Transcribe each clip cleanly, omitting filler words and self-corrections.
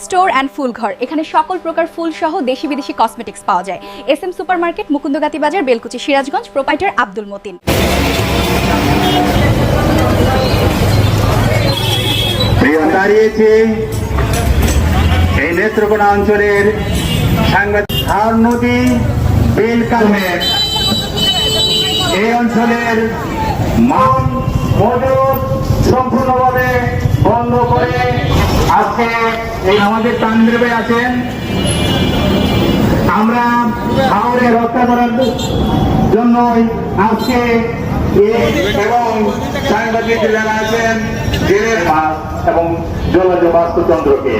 Store and full ঘর, এখানে সকল প্রকার ফুল সহ দেশি বিদেশি কসমেটিক্স পাওয়া যায়। SM সুপার মার্কেট, মুকুন্দগাতি বাজার, বেলকুচি, সিরাজগঞ্জ। প্রোপাইটার আব্দুল মতিন। দাঁড়িয়েছি এই নেত্রকোনা অঞ্চলের সাংবাদিক নদী বেলকামের এই অঞ্চলের মান মজুদ সম্পূর্ণভাবে বন্ধ করে আজকে এই আমাদের তান্দ্রে ভাই আছেন। আমরা হাওড়ে রক্ষা করার জন্যই আজকে এবং সাংবাদিক যারা আছেন জেলের মাছ এবং জলজ বাস্তুতন্ত্রকে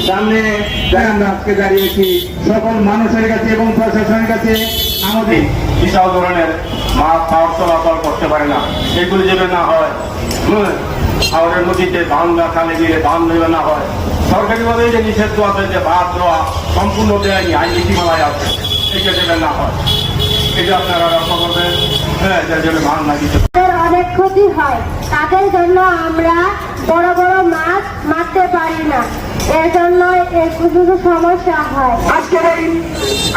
সামনে আমরা আজকে দাঁড়িয়েছি সকল মানুষের কাছে এবং প্রশাসনের কাছে আমাদের বিশাল ধরনের মাছ পাওয়ার চলাচল করতে পারে না। এগুলি যেন না হয়, হাওড়ের নদীতে ধান না খালে গিয়ে ধান দেবে না হয়, সরকারিভাবে যে নিষেধ আছে যে ভাত দেওয়া সম্পূর্ণ দেয়নি, আইন নীতিমালায় আছে, এটা যেন না হয়, এটা আপনারা রক্ষা করবেন। হ্যাঁ, যার জন্য মান না দিতে অনেক ক্ষতি হয়, তাদের জন্য আমরা বড় বড় মাছ মারতে পারি না, এর জন্য একটু সমস্যা হয়। আজকের এই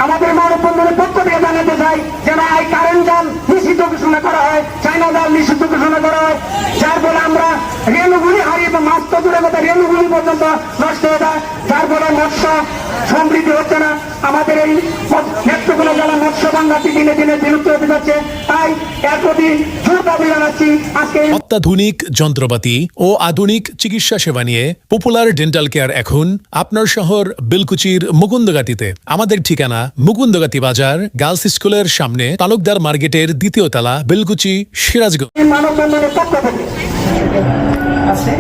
আমাদের মানববন্ধনের পক্ষ থেকে জানাতে চাই যেন এই কারেন্ট জাল নিষিদ্ধ ঘোষণা করা হয়, চায়না জাল নিষিদ্ধ ঘোষণা করা হয়, যার ফলে আমরা রেণুগুলি হারিয়ে মাছ তো দূরের মতো রেণুগুলি পর্যন্ত নষ্ট হয়ে যায়, যার ফলে মৎস্য সমৃদ্ধি হচ্ছে না। আমাদের এই নেত্রকোনা জেলা মৎস্য ভান্ডারটি দিনে দিনে বিলুপ্ত হতে যাচ্ছে। তাই এর প্রতি জোর দাবি জানাচ্ছি। আজকে অত্যাধুনিক যন্ত্রপাতি ও আধুনিক চিকিৎসা সেবা নিয়ে পপুলার ডেন্টাল কেয়ার এখন আপনার শহর বেলকুচির মুকুন্দগাতিতে। আমাদের ঠিকানা মুকুন্দগাতি বাজার, গার্লস স্কুলের সামনে, তালুকদার মার্কেটের 2য় তলা, বেলকুচি, সিরাজগঞ্জ। মানববন্ধনের পক্ষ থেকে আছে